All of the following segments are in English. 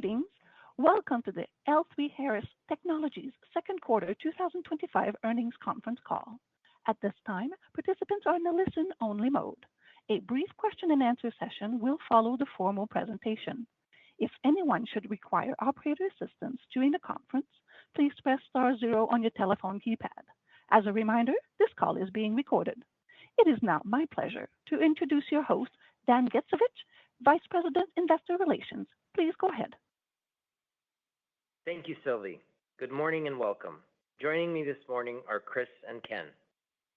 Greetings. Welcome to the L3harris Technologies second quarter 2025 earnings conference call. At this time, participants are in a listen-only mode. A brief question-and-answer session will follow the formal presentation. If anyone should require operator assistance during the conference, please press star zero on your telephone keypad. As a reminder, this call is being recorded. It is now my pleasure to introduce your host, Dan Gitsovich, Vice President, Investor Relations. Please go ahead. Thank you, Sylvie. Good morning and welcome. Joining me this morning are Chris and Ken.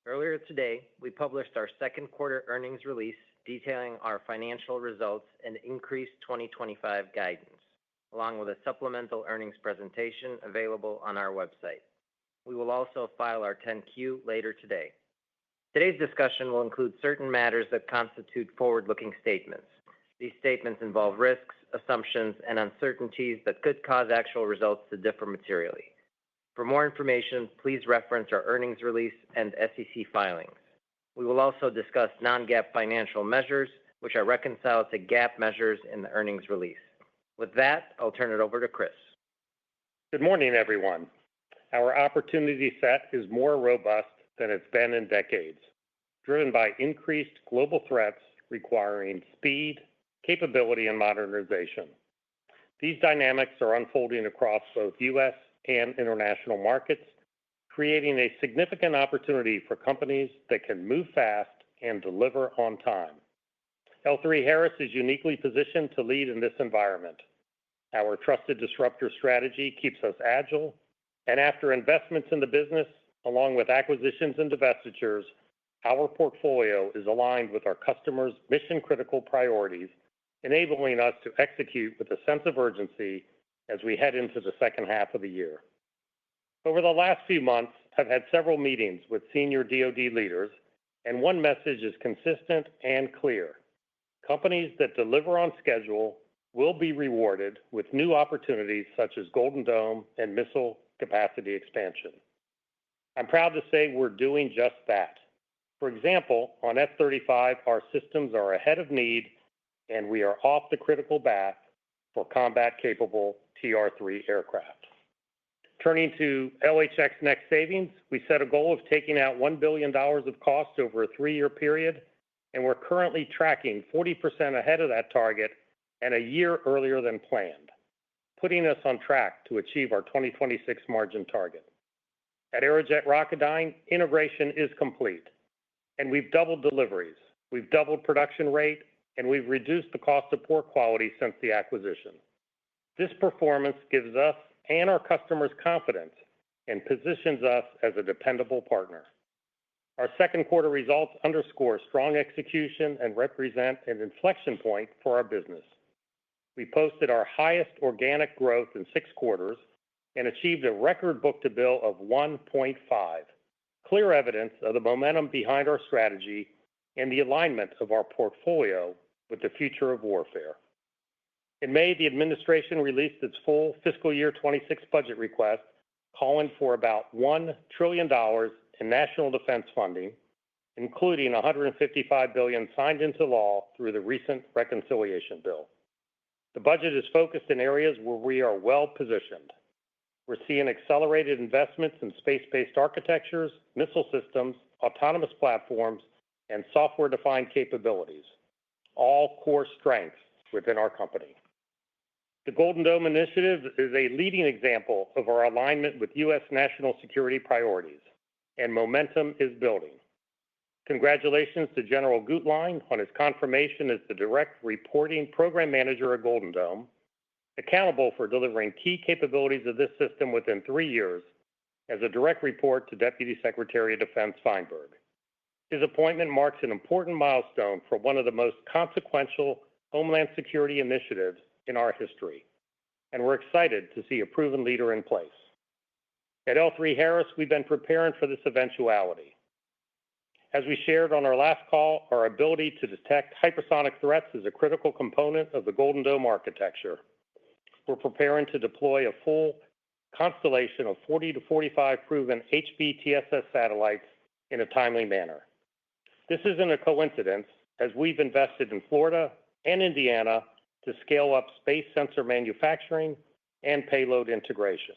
Earlier today, we published our second quarter earnings release detailing our financial results and increased 2025 guidance, along with a supplemental earnings presentation available on our website. We will also file our 10-Q later today. Today's discussion will include certain matters that constitute forward-looking statements. These statements involve risks, assumptions, and uncertainties that could cause actual results to differ materially. For more information, please reference our earnings release and SEC filings. We will also discuss non-GAAP financial measures, which are reconciled to GAAP measures in the earnings release. With that, I'll turn it over to Chris. Good morning, everyone. Our opportunity set is more robust than it's been in decades, driven by increased global threats requiring speed, capability, and modernization. These dynamics are unfolding across both U.S. and international markets, creating a significant opportunity for companies that can move fast and deliver on time. L3harris is uniquely positioned to lead in this environment. Our trusted disruptor strategy keeps us agile, and after investments in the business, along with acquisitions and divestitures, our portfolio is aligned with our customers' mission-critical priorities, enabling us to execute with a sense of urgency as we head into the second half of the year. Over the last few months, I've had several meetings with senior DoD leaders, and one message is consistent and clear. Companies that deliver on schedule will be rewarded with new opportunities such as Golden Dome and missile capacity expansion. I'm proud to say we're doing just that. For example, on F-35, our systems are ahead of need, and we are off the critical path for combat-capable TR-3 aircraft. Turning to LHX next savings, we set a goal of taking out $1 billion of cost over a 3-year period, and we're currently tracking 40% ahead of that target and a year earlier than planned, putting us on track to achieve our 2026 margin target. At Aerojet Rocketdyne, integration is complete, and we've doubled deliveries, we've doubled production rate, and we've reduced the cost of poor quality since the acquisition. This performance gives us and our customers confidence and positions us as a dependable partner. Our second quarter results underscore strong execution and represent an inflection point for our business. We posted our highest organic growth in 6 quarters and achieved a record book-to-bill of 1.5, clear evidence of the momentum behind our strategy and the alignment of our portfolio with the future of warfare. In May, the administration released its full fiscal year 26 budget request, calling for about $1 trillion in national defense funding, including $155 billion signed into law through the recent reconciliation bill. The budget is focused in areas where we are well positioned. We're seeing accelerated investments in space-based architectures, missile systems, autonomous platforms, and software-defined capabilities, all core strengths within our company. The Golden Dome Initiative is a leading example of our alignment with U.S. national security priorities, and momentum is building. Congratulations to General Gutlein on his confirmation as the direct reporting program manager at Golden Dome, accountable for delivering key capabilities of this system within 3 years as a direct report to Deputy Secretary of Defense Feinberg. His appointment marks an important milestone for one of the most consequential Homeland Security initiatives in our history, and we're excited to see a proven leader in place. At L3harris, we've been preparing for this eventuality. As we shared on our last call, our ability to detect hypersonic threats is a critical component of the Golden Dome architecture. We're preparing to deploy a full constellation of 40 to 45 proven HBTSS satellites in a timely manner. This isn't a coincidence, as we've invested in Florida and Indiana to scale up space sensor manufacturing and payload integration.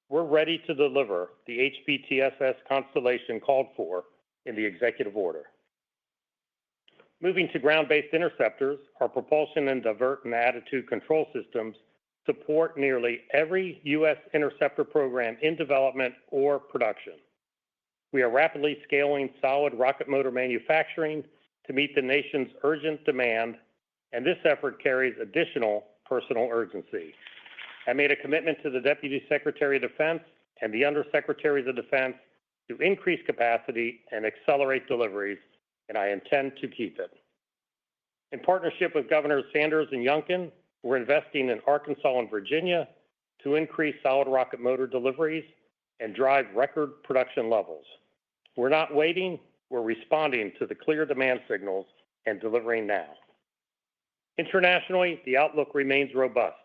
We're ready to deliver the HBTSS constellation called for in the executive order. Moving to ground-based interceptors, our propulsion and divert and attitude control systems support nearly every U.S. interceptor program in development or production. We are rapidly scaling solid rocket motor manufacturing to meet the nation's urgent demand, and this effort carries additional personal urgency. I made a commitment to the Deputy Secretary of Defense and the Undersecretaries of Defense to increase capacity and accelerate deliveries, and I intend to keep it. In partnership with Governors Sanders and Youngkin, we're investing in Arkansas and Virginia to increase solid rocket motor deliveries and drive record production levels. We're not waiting, we're responding to the clear demand signals and delivering now. Internationally, the outlook remains robust.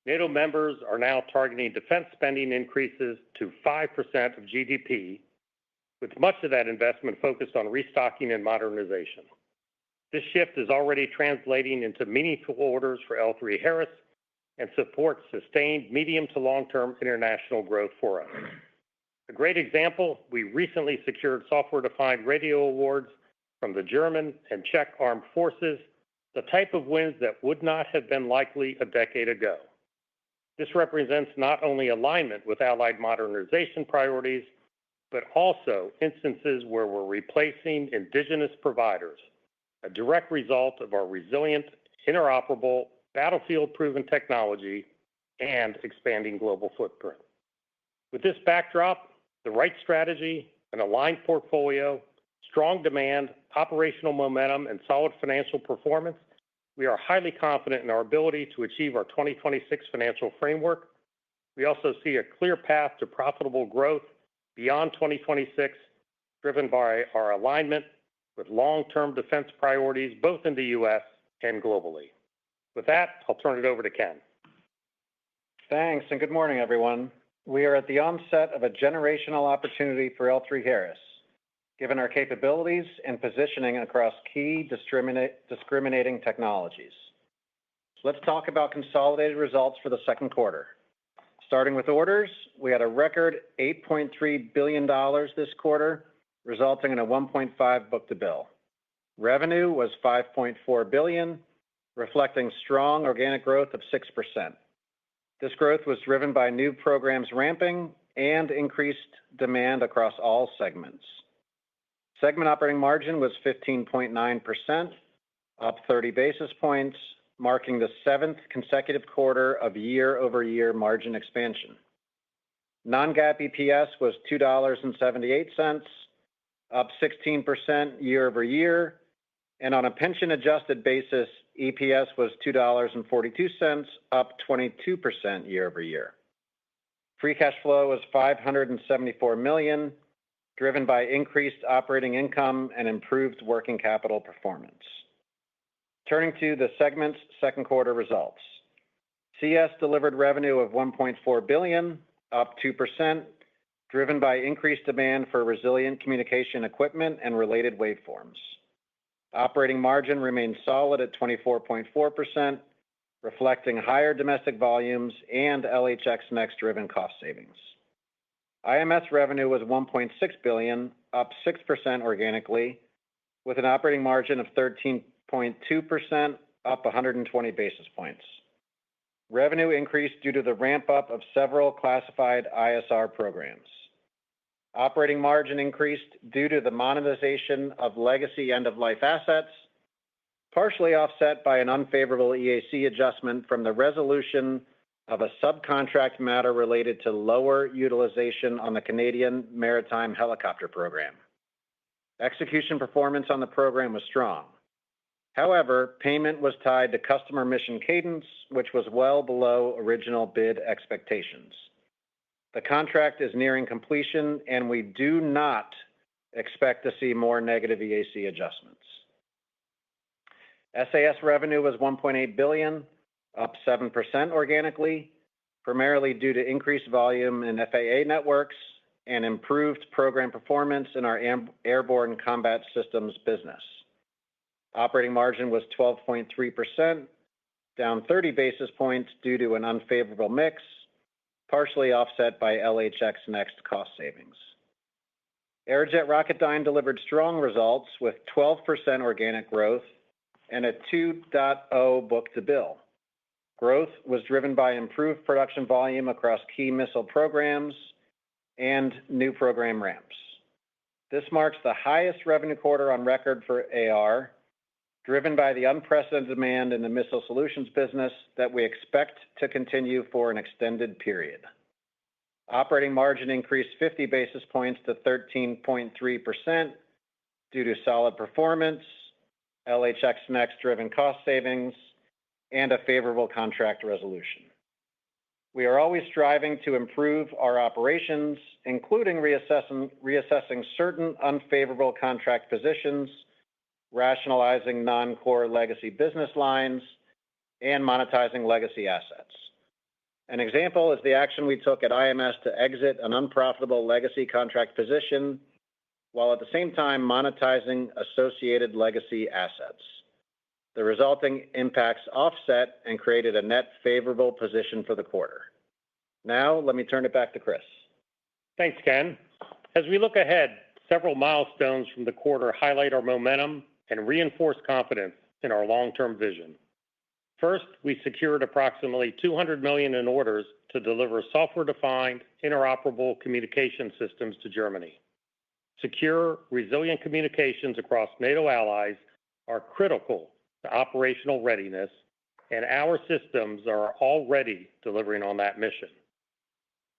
NATO members are now targeting defense spending increases to 5% of GDP, with much of that investment focused on restocking and modernization. This shift is already translating into meaningful orders for L3harris and supports sustained medium to long-term international growth for us. A great example, we recently secured software-defined radio awards from the German and Czech armed forces, the type of wins that would not have been likely a decade ago. This represents not only alignment with Allied modernization priorities, but also instances where we're replacing indigenous providers, a direct result of our resilient, interoperable, battlefield-proven technology and expanding global footprint. With this backdrop, the right strategy, an aligned portfolio, strong demand, operational momentum, and solid financial performance, we are highly confident in our ability to achieve our 2026 financial framework. We also see a clear path to profitable growth beyond 2026, driven by our alignment with long-term defense priorities, both in the U.S. and globally. With that, I'll turn it over to Ken. Thanks, and good morning, everyone. We are at the onset of a generational opportunity for L3harris, given our capabilities and positioning across key discriminating technologies. Let's talk about consolidated results for the second quarter. Starting with orders, we had a record $8.3 billion this quarter, resulting in a 1.5 book-to-bill. Revenue was $5.4 billion, reflecting strong organic growth of 6%. This growth was driven by new programs ramping and increased demand across all segments. Segment operating margin was 15.9%, up 30 basis points, marking the 7th consecutive quarter of year-over-year margin expansion. Non-GAAP EPS was $2.78, up 16% year-over-year, and on a pension-adjusted basis, EPS was $2.42, up 22% year-over-year. Free cash flow was $574 million, driven by increased operating income and improved working capital performance. Turning to the segment's second quarter results. CS delivered revenue of $1.4 billion, up 2%, driven by increased demand for resilient communication equipment and related waveforms. Operating margin remained solid at 24.4%, reflecting higher domestic volumes and LHX Next-driven cost savings. IMS revenue was $1.6 billion, up 6% organically, with an operating margin of 13.2%, up 120 basis points. Revenue increased due to the ramp-up of several classified ISR programs. Operating margin increased due to the monetization of legacy end-of-life assets, partially offset by an unfavorable EAC adjustment from the resolution of a subcontract matter related to lower utilization on the Canadian Maritime Helicopter Program. Execution performance on the program was strong. However, payment was tied to customer mission cadence, which was well below original bid expectations. The contract is nearing completion, and we do not expect to see more negative EAC adjustments. SAS revenue was $1.8 billion, up 7% organically, primarily due to increased volume in FAA networks and improved program performance in our airborne combat systems business. Operating margin was 12.3%, down 30 basis points due to an unfavorable mix, partially offset by LHX Next cost savings. Aerojet Rocketdyne delivered strong results with 12% organic growth and a 2.0 book-to-bill. Growth was driven by improved production volume across key missile programs and new program ramps. This marks the highest revenue quarter on record for AR, driven by the unprecedented demand in the missile solutions business that we expect to continue for an extended period. Operating margin increased 50 basis points to 13.3% due to solid performance, LHX Next driven cost savings, and a favorable contract resolution. We are always striving to improve our operations, including reassessing certain unfavorable contract positions, rationalizing non-core legacy business lines, and monetizing legacy assets. An example is the action we took at IMS to exit an unprofitable legacy contract position, while at the same time monetizing associated legacy assets. The resulting impacts offset and created a net favorable position for the quarter. Now, let me turn it back to Chris. Thanks, Ken. As we look ahead, several milestones from the quarter highlight our momentum and reinforce confidence in our long-term vision. First, we secured approximately $200 million in orders to deliver software-defined, interoperable communication systems to Germany. Secure, resilient communications across NATO allies are critical to operational readiness, and our systems are already delivering on that mission.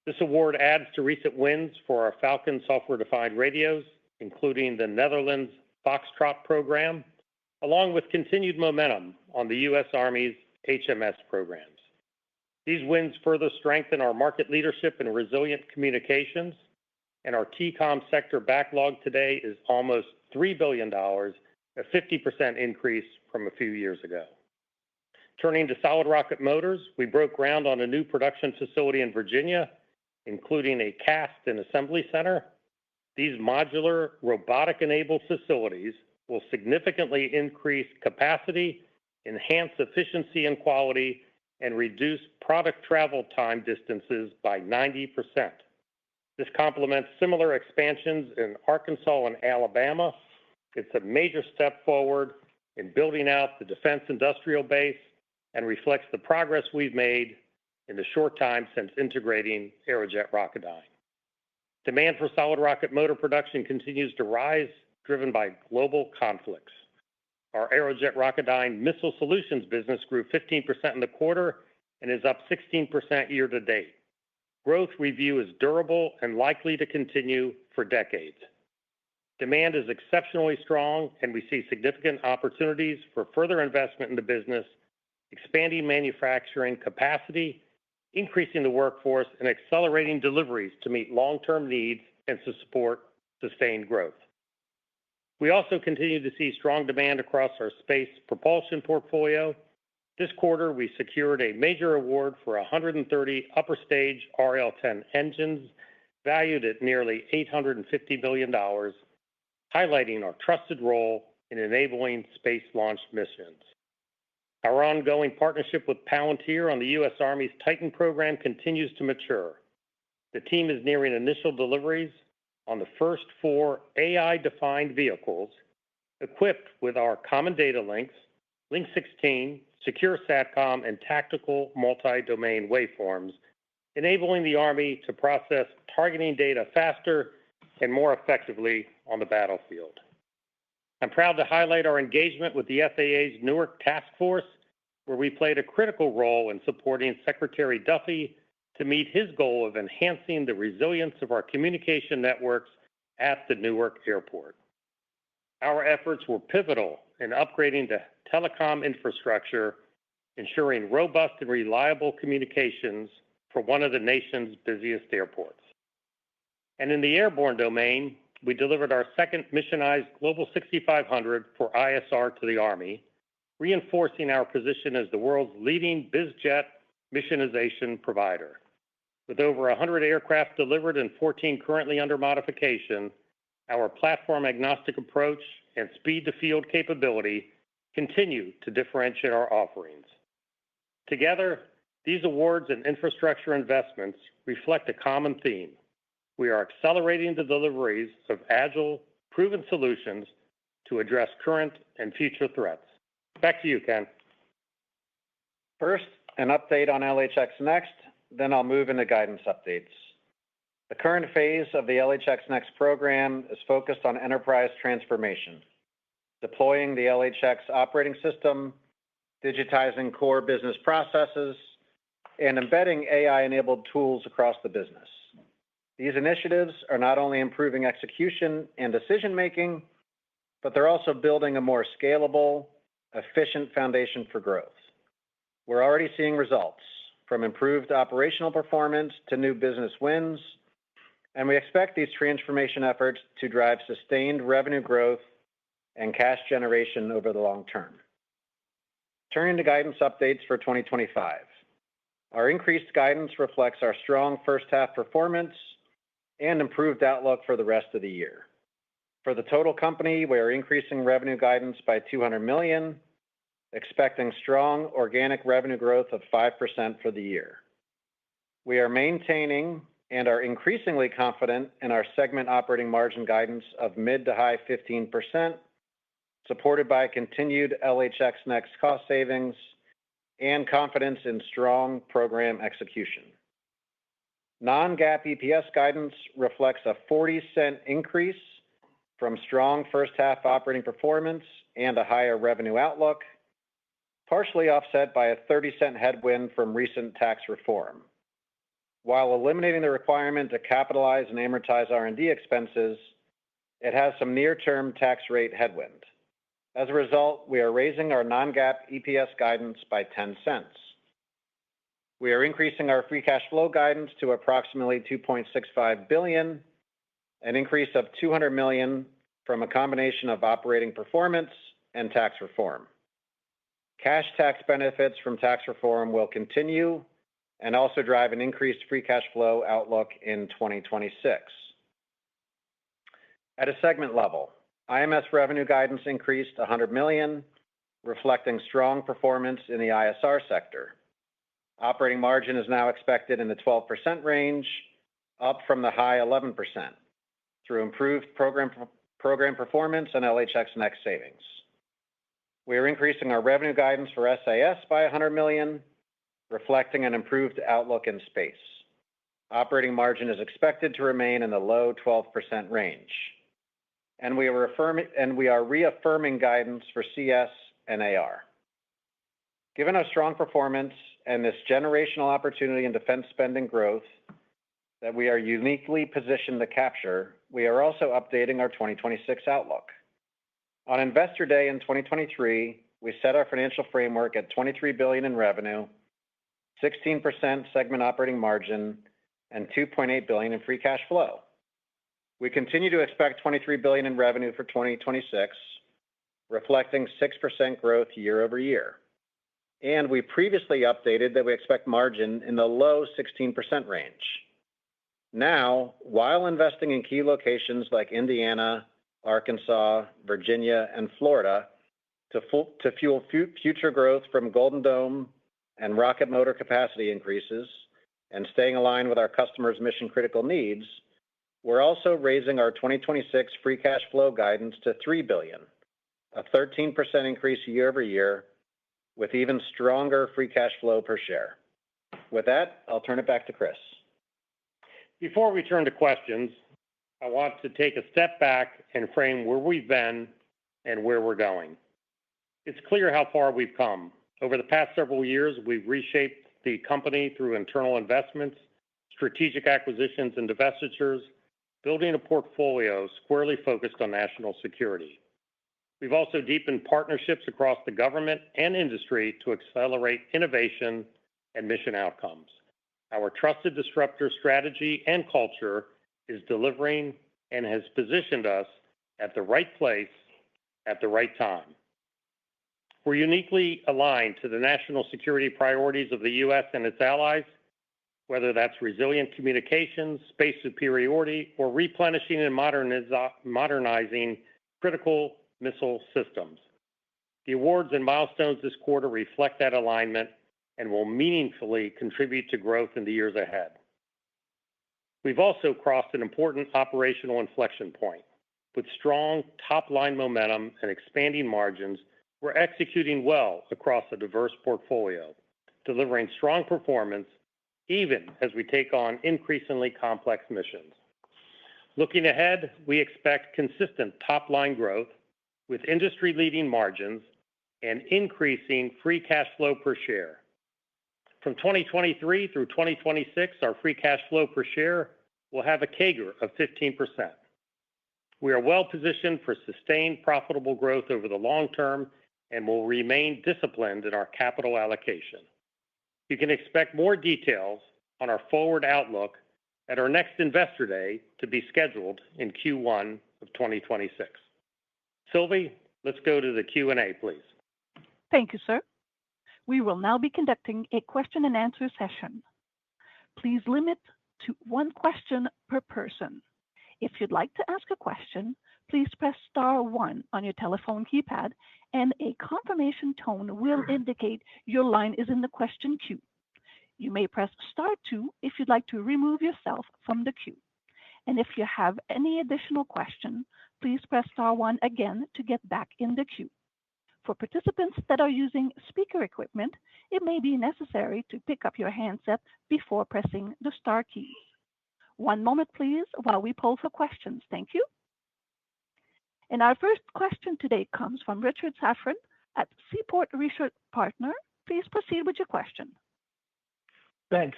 This award adds to recent wins for our Falcon software-defined radios, including the Netherlands Foxtrot program, along with continued momentum on the U.S. Army's HMS programs. These wins further strengthen our market leadership in resilient communications, and our TCOM sector backlog today is almost $3 billion, a 50% increase from a few years ago. Turning to solid rocket motors, we broke ground on a new production facility in Virginia, including a cast and assembly center. These modular, robotic-enabled facilities will significantly increase capacity, enhance efficiency and quality, and reduce product travel time distances by 90%. This complements similar expansions in Arkansas and Alabama. It's a major step forward in building out the defense industrial base and reflects the progress we've made in the short time since integrating Aerojet Rocketdyne. Demand for solid rocket motor production continues to rise, driven by global conflicts. Our Aerojet Rocketdyne missile solutions business grew 15% in the quarter and is up 16% year to date. Growth we view as durable and likely to continue for decades. Demand is exceptionally strong, and we see significant opportunities for further investment in the business, expanding manufacturing capacity, increasing the workforce, and accelerating deliveries to meet long-term needs and to support sustained growth. We also continue to see strong demand across our space propulsion portfolio. This quarter, we secured a major award for 130 upper stage RL-10 engines, valued at nearly $850 million, highlighting our trusted role in enabling space launch missions. Our ongoing partnership with Palantir on the U.S. Army's Titan program continues to mature. The team is nearing initial deliveries on the first 4 AI-defined vehicles equipped with our common data links, Link 16, secure SATCOM, and tactical multi-domain waveforms, enabling the Army to process targeting data faster and more effectively on the battlefield. I'm proud to highlight our engagement with the FAA's Newark Task Force, where we played a critical role in supporting Secretary Duffy to meet his goal of enhancing the resilience of our communication networks at the Newark Airport. Our efforts were pivotal in upgrading the telecom infrastructure, ensuring robust and reliable communications for one of the nation's busiest airports. And in the airborne domain, we delivered our second missionized Global 6500 for ISR to the Army, reinforcing our position as the world's leading bizjet missionization provider. With over 100 aircraft delivered and 14 currently under modification, our platform-agnostic approach and speed-to-field capability continue to differentiate our offerings. Together, these awards and infrastructure investments reflect a common theme. We are accelerating the deliveries of agile, proven solutions to address current and future threats. Back to you, Ken. First, an update on LHX Next, then I'll move into guidance updates. The current phase of the LHX Next program is focused on enterprise transformation, deploying the LHX operating system, digitizing core business processes, and embedding AI-enabled tools across the business. These initiatives are not only improving execution and decision-making, but they're also building a more scalable, efficient foundation for growth. We're already seeing results, from improved operational performance to new business wins, and we expect these transformation efforts to drive sustained revenue growth and cash generation over the long term. Turning to guidance updates for 2025. Our increased guidance reflects our strong first half performance and improved outlook for the rest of the year. For the total company, we are increasing revenue guidance by $200 million, expecting strong organic revenue growth of 5% for the year. We are maintaining and are increasingly confident in our segment operating margin guidance of mid to high 15%, supported by continued LHX Next cost savings and confidence in strong program execution. Non-GAAP EPS guidance reflects a 40-cent increase from strong first half operating performance and a higher revenue outlook, partially offset by a 30-cent headwind from recent tax reform. While eliminating the requirement to capitalize and amortize R&D expenses, it has some near-term tax rate headwind. As a result, we are raising our non-GAAP EPS guidance by 10 cents. We are increasing our free cash flow guidance to approximately $2.65 billion, an increase of $200 million from a combination of operating performance and tax reform. Cash tax benefits from tax reform will continue and also drive an increased free cash flow outlook in 2026. At a segment level, IMS revenue guidance increased $100 million, reflecting strong performance in the ISR sector. Operating margin is now expected in the 12% range, up from the high 11%, through improved program performance and LHX Next savings. We are increasing our revenue guidance for SAS by $100 million, reflecting an improved outlook in space. Operating margin is expected to remain in the low 12% range. And we are reaffirming guidance for CS and AR. Given our strong performance and this generational opportunity in defense spending growth that we are uniquely positioned to capture, we are also updating our 2026 outlook. On Investor Day in 2023, we set our financial framework at $23 billion in revenue, 16% segment operating margin, and $2.8 billion in free cash flow. We continue to expect $23 billion in revenue for 2026, reflecting 6% growth year over year. And we previously updated that we expect margin in the low 16% range. Now, while investing in key locations like Indiana, Arkansas, Virginia, and Florida to fuel future growth from Golden Dome and rocket motor capacity increases and staying aligned with our customers' mission-critical needs, we're also raising our 2026 free cash flow guidance to $3 billion, a 13% increase year over year, with even stronger free cash flow per share. With that, I'll turn it back to Chris. Before we turn to questions, I want to take a step back and frame where we've been and where we're going. It's clear how far we've come. Over the past several years, we've reshaped the company through internal investments, strategic acquisitions, and divestitures, building a portfolio squarely focused on national security. We've also deepened partnerships across the government and industry to accelerate innovation and mission outcomes. Our trusted disruptor strategy and culture is delivering and has positioned us at the right place at the right time. We're uniquely aligned to the national security priorities of the U.S. and its allies, whether that's resilient communications, space superiority, or replenishing and modernizing critical missile systems. The awards and milestones this quarter reflect that alignment, and will meaningfully contribute to growth in the years ahead. We've also crossed an important operational inflection point. With strong top-line momentum and expanding margins, we're executing well across a diverse portfolio, delivering strong performance even as we take on increasingly complex missions. Looking ahead, we expect consistent top-line growth with industry-leading margins and increasing free cash flow per share. From 2023 through 2026, our free cash flow per share will have a CAGR of 15%. We are well positioned for sustained profitable growth over the long term and will remain disciplined in our capital allocation. You can expect more details on our forward outlook at our next Investor Day to be scheduled in Q1 of 2026. Sylvie, let's go to the Q&A, please. Thank you, sir. We will now be conducting a question and answer session. Please limit to one question per person. If you'd like to ask a question, please press star one on your telephone keypad and a confirmation tone will indicate your line is in the question queue. You may press star two if you'd like to remove yourself from the queue. And if you have any additional question, please press star one again to get back in the queue. For participants that are using speaker equipment, it may be necessary to pick up your handset before pressing the star keys. One moment, please, while we poll for questions. Thank you. And our first question today comes from Richard Safran at Seaport Research Partners. Please proceed with your question. Thanks.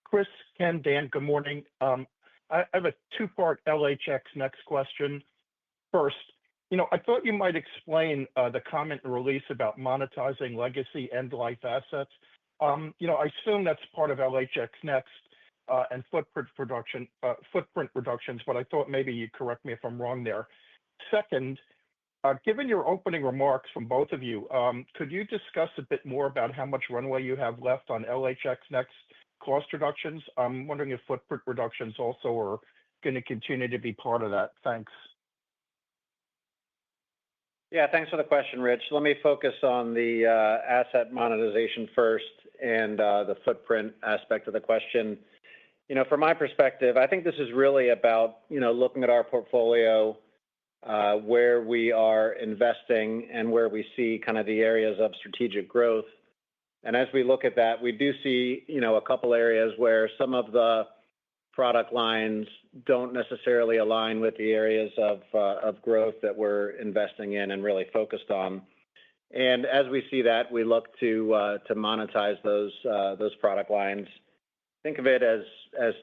Chris, Ken, Dan, good morning. I have a two-part LHX next question. First, I thought you might explain the comment and release about monetizing legacy end-life assets. I assume that's part of LHX Next and footprint reductions, but I thought maybe you'd correct me if I'm wrong there. Second, given your opening remarks from both of you, could you discuss a bit more about how much runway you have left on LHX Next cost reductions? I'm wondering if footprint reductions also are going to continue to be part of that. Thanks. Yeah, thanks for the question, Rich. Let me focus on the asset monetization first and the footprint aspect of the question. From my perspective, I think this is really about, looking at our portfolio, where we are investing and where we see kind of the areas of strategic growth. And as we look at that, we do see, a couple areas where some of the product lines don't necessarily align with the areas of growth that we're investing in and really focused on. And as we see that, we look to monetize those product lines. Think of it as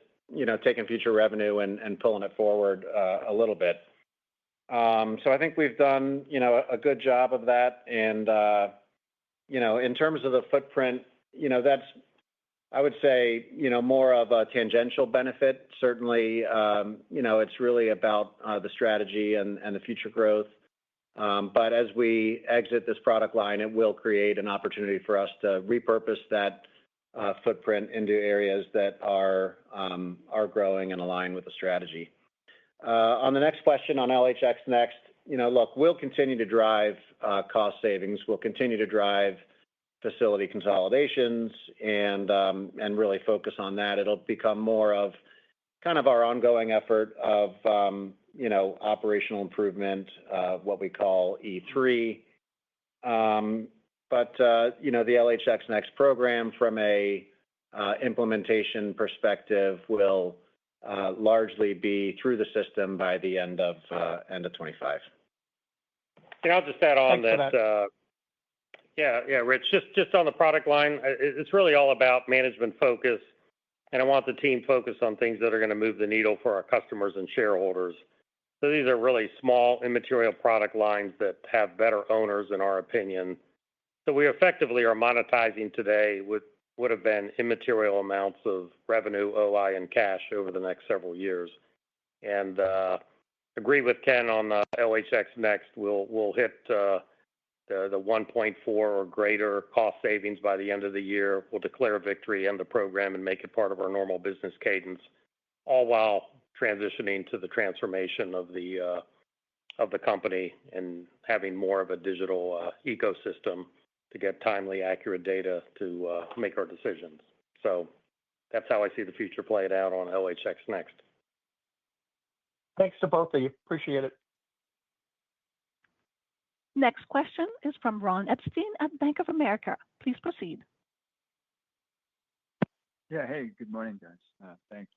taking future revenue and pulling it forward a little bit. So I think we've done, a good job of that. And, in terms of the footprint, that's, I would say, more of a tangential benefit. Certainly, it's really about the strategy and the future growth. But as we exit this product line, it will create an opportunity for us to repurpose that footprint into areas that are growing and aligned with the strategy. On the next question on LHX Next, look, we'll continue to drive cost savings. We'll continue to drive facility consolidations and really focus on that. It'll become more of kind of our ongoing effort of, operational improvement, what we call E3. But the LHX Next program from a implementation perspective will largely be through the system by the end of 25. And I'll just add on that. Rich, just on the product line, it's really all about management focus. And I want the team focused on things that are going to move the needle for our customers and shareholders. So these are really small, immaterial product lines that have better owners, in our opinion. So we effectively are monetizing today what would have been immaterial amounts of revenue, OI, and cash over the next several years. And agree with Ken on LHX Next. We'll hit the 1.4 or greater cost savings by the end of the year. We'll declare a victory, end the program, and make it part of our normal business cadence, all while transitioning to the transformation of the company and having more of a digital ecosystem. to get timely, accurate data to make our decisions. So that's how I see the future played out on LHX Next. Thanks to both of you. Appreciate it. Next question is from Ron Epstein at Bank of America. Please proceed. Yeah, hey, good morning, guys. Thanks.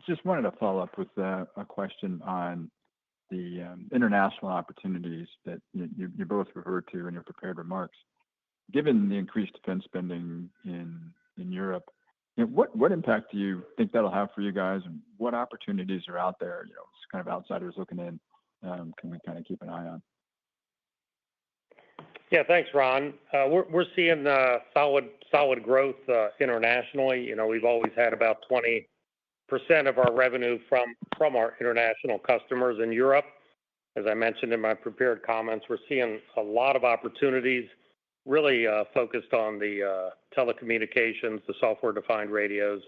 Just wanted to follow up with a question on the international opportunities that you both referred to in your prepared remarks. Given the increased defense spending in Europe, what impact do you think that'll have for you guys, and what opportunities are out there? It's kind of outsiders looking in. Can we kind of keep an eye on? Yeah, thanks, Ron. We're seeing solid growth internationally. We've always had about 20% of our revenue from our international customers in Europe. As I mentioned in my prepared comments, we're seeing a lot of opportunities really focused on the telecommunications, the software-defined radios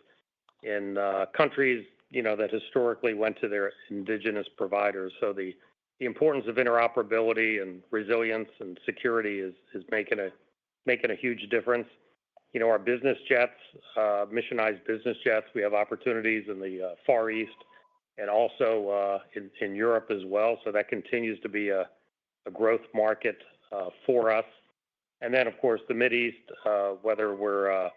in countries, that historically went to their indigenous providers. So the importance of interoperability and resilience and security is making a huge difference. Our business jets, missionized business jets, we have opportunities in the Far East and also in Europe as well. So that continues to be a growth market for us. And then, of course, the Mideast, whether we're a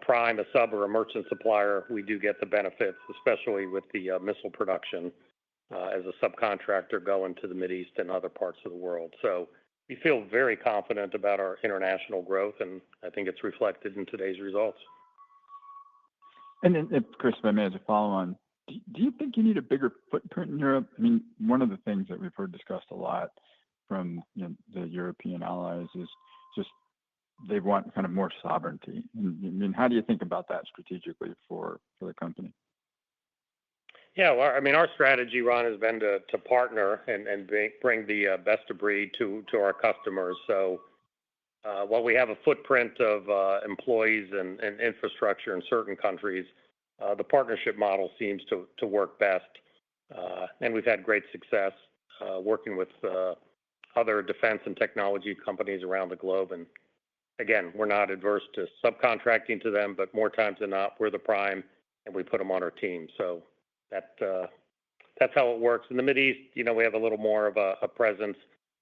prime, a sub, or a merchant supplier, we do get the benefits, especially with the missile production as a subcontractor going to the Mideast and other parts of the world. So we feel very confident about our international growth, and I think it's reflected in today's results. And then, Chris, if I may, as a follow-on, do you think you need a bigger footprint in Europe? I mean, one of the things that we've heard discussed a lot from the European allies is just they want kind of more sovereignty. I mean, how do you think about that strategically for the company? Yeah, well, I mean, our strategy, Ron, has been to partner and bring the best of breed to our customers. So while we have a footprint of employees and infrastructure in certain countries, the partnership model seems to work best. And we've had great success working with other defense and technology companies around the globe. And again, we're not adverse to subcontracting to them, but more times than not, we're the prime and we put them on our team. So that's how it works. In the Mideast, we have a little more of a presence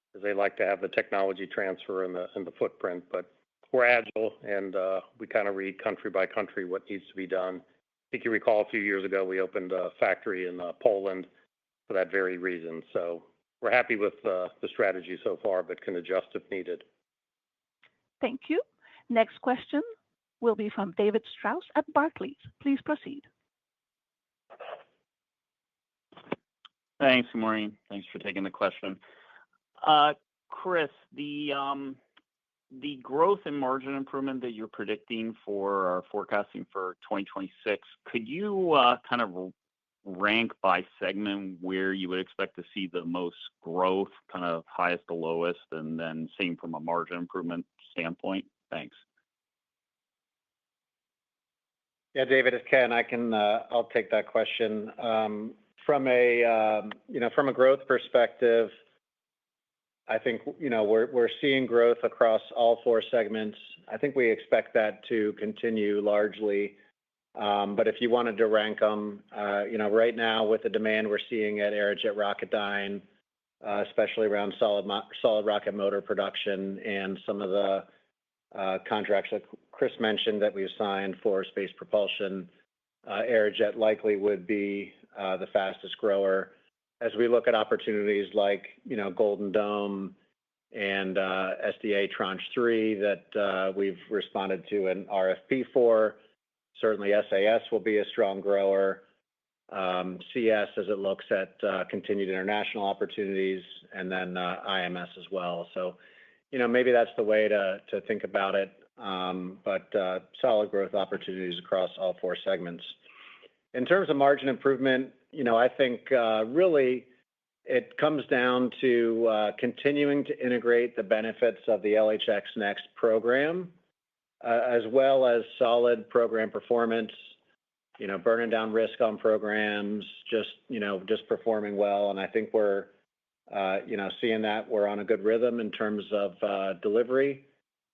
because they like to have the technology transfer in the footprint. But we're agile and we kind of read country by country what needs to be done. I think you recall a few years ago we opened a factory in Poland for that very reason. So we're happy with the strategy so far, but can adjust if needed. Thank you. Next question will be from David Strauss at Barclays. Please proceed. Thanks. Good morning. Thanks for taking the question. Chris, the growth and margin improvement that you're predicting for or forecasting for 2026, could you kind of rank by segment where you would expect to see the most growth, kind of highest to lowest, and then same from a margin improvement standpoint? Thanks. Yeah, David, it's Ken. I'll take that question. From a growth perspective, I think we're seeing growth across all four segments. I think we expect that to continue largely. But if you wanted to rank them, right now with the demand we're seeing at Aerojet Rocketdyne, especially around solid rocket motor production and some of the contracts that Chris mentioned that we've signed for space propulsion, Aerojet likely would be the fastest grower. As we look at opportunities like Golden Dome and SDA Tranche 3 that we've responded to an RFP for, certainly SAS will be a strong grower. CS as it looks at continued international opportunities, and then IMS as well. So maybe that's the way to think about it, but solid growth opportunities across all four segments. In terms of margin improvement, I think really it comes down to continuing to integrate the benefits of the LHX Next program, as well as solid program performance, burning down risk on programs, just performing well. And I think we're seeing that we're on a good rhythm in terms of delivery.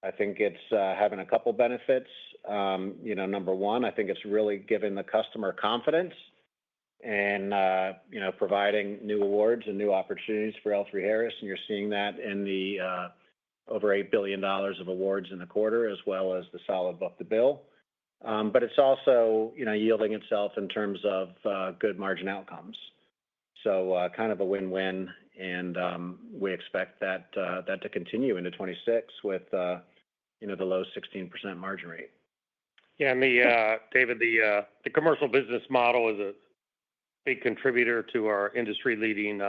I think it's having a couple benefits. Number one, I think it's really giving the customer confidence and, providing new awards and new opportunities for L3harris. And you're seeing that in the over $8 billion of awards in the quarter, as well as the solid book-to-bill. But it's also, yielding itself in terms of good margin outcomes. So kind of a win-win, and we expect that to continue into 26 with, the low 16% margin rate. Yeah, and David, the commercial business model is a big contributor to our industry-leading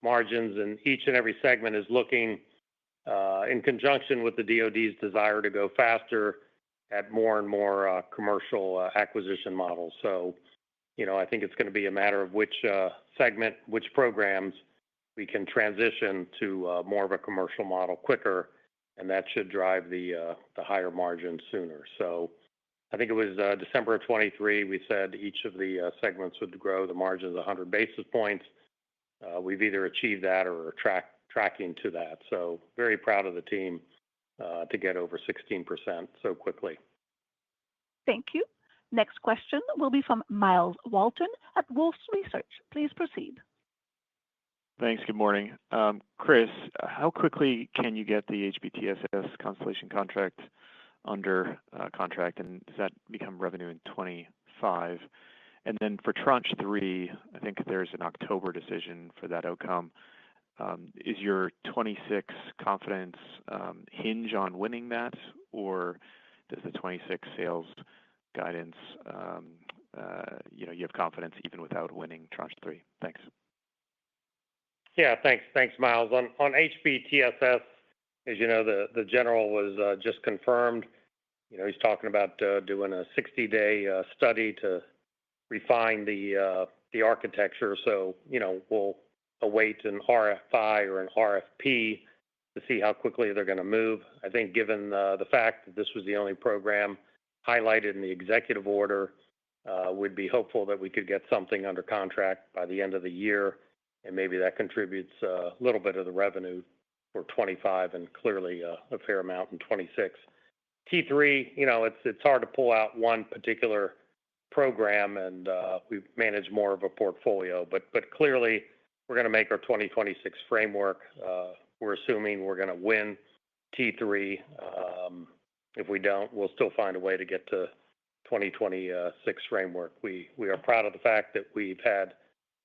margins, and each and every segment is looking in conjunction with the DoD's desire to go faster at more and more commercial acquisition models. So, I think it's going to be a matter of which segment, which programs we can transition to more of a commercial model quicker, and that should drive the higher margins sooner. So I think it was December of 23, we said each of the segments would grow the margins 100 basis points. We've either achieved that or are tracking to that. So very proud of the team to get over 16% so quickly. Thank you. Next question will be from Miles Walton at Wolfe Research. Please proceed. Thanks. Good morning. Chris, how quickly can you get the HBTSS Constellation contract under contract, and does that become revenue in 25? And then for Tranche 3, I think there's an October decision for that outcome. Is your 26 confidence hinge on winning that, or does the 26 sales guidance, you have confidence even without winning Tranche 3? Thanks. Yeah, thanks, Miles. On HBTSS, as you know, the general was just confirmed. He's talking about doing a 60-day study to refine the architecture. So, we'll await an RFI or an RFP to see how quickly they're going to move. I think given the fact that this was the only program highlighted in the executive order, we'd be hopeful that we could get something under contract by the end of the year, and maybe that contributes a little bit of the revenue for 25 and clearly a fair amount in 26. T3, it's hard to pull out one particular program, and we manage more of a portfolio. But clearly, we're going to make our 2026 framework. We're assuming we're going to win T3. If we don't, we'll still find a way to get to 2026 framework. We are proud of the fact that we've had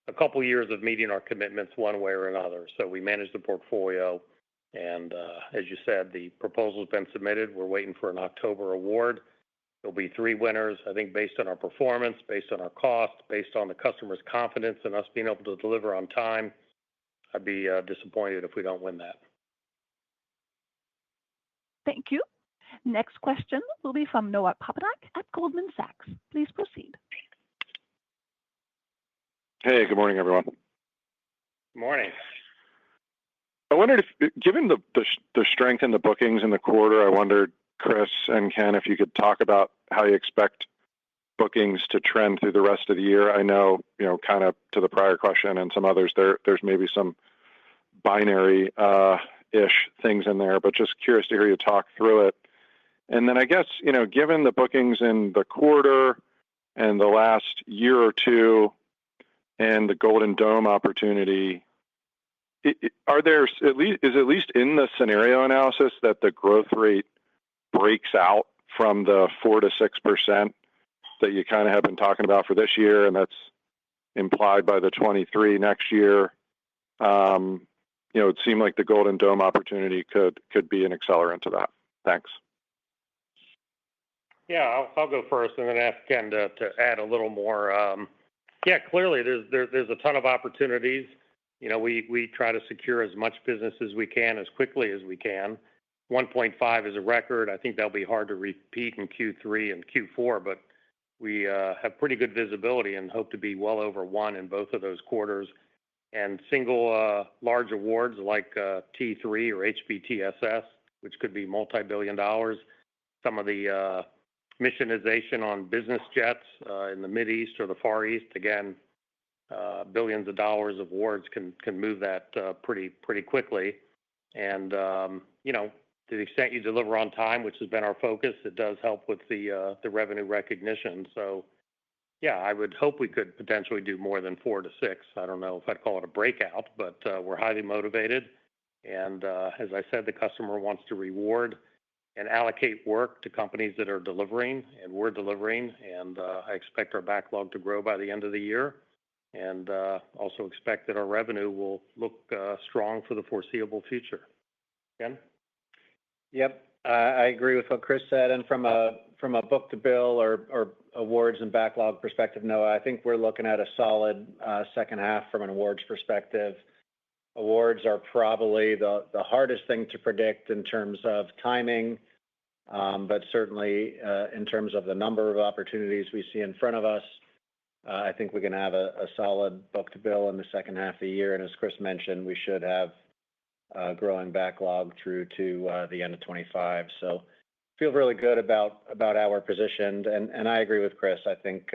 a couple years of meeting our commitments one way or another. So we manage the portfolio. And as you said, the proposal's been submitted. We're waiting for an October award. There'll be 3 winners, I think, based on our performance, based on our cost, based on the customer's confidence in us being able to deliver on time. I'd be disappointed if we don't win that. Thank you. Next question will be from Noah Poponak at Goldman Sachs. Please proceed. Hey, good morning, everyone. Good morning. I wondered if, given the strength in the bookings in the quarter, I wondered, Chris and Ken, if you could talk about how you expect bookings to trend through the rest of the year. I know, kind of to the prior question and some others, there's maybe some binary-ish things in there, but just curious to hear you talk through it. And then I guess, given the bookings in the quarter and the last year or two and the Golden Dome opportunity, is at least in the scenario analysis that the growth rate breaks out from the 4 to 6% that you kind of have been talking about for this year, and that's implied by the 23 next year? It seemed like the Golden Dome opportunity could be an accelerant to that. Thanks. Yeah, I'll go first and then ask Ken to add a little more. Yeah, clearly there's a ton of opportunities. We try to secure as much business as we can as quickly as we can. 1.5 is a record. I think that'll be hard to repeat in Q3 and Q4, but we have pretty good visibility and hope to be well over 1 in both of those quarters. And single large awards like T3 or HBTSS, which could be multi-billion dollars. Some of the missionization on business jets in the Mideast or the Far East, again, billions of dollars of awards can move that pretty quickly. And to the extent you deliver on time, which has been our focus, it does help with the revenue recognition. So, yeah, I would hope we could potentially do more than 4 to 6. I don't know if I'd call it a breakout, but we're highly motivated. And as I said, the customer wants to reward and allocate work to companies that are delivering, and we're delivering. And I expect our backlog to grow by the end of the year, and also expect that our revenue will look strong for the foreseeable future. Ken? Yep, I agree with what Chris said. And from a book-to-bill or awards and backlog perspective, Noah, I think we're looking at a solid second half from an awards perspective. Awards are probably the hardest thing to predict in terms of timing, but certainly in terms of the number of opportunities we see in front of us, I think we can have a solid book-to-bill in the second half of the year. And as Chris mentioned, we should have growing backlog through to the end of 25. So feel really good about how we're positioned. And I agree with Chris. I think,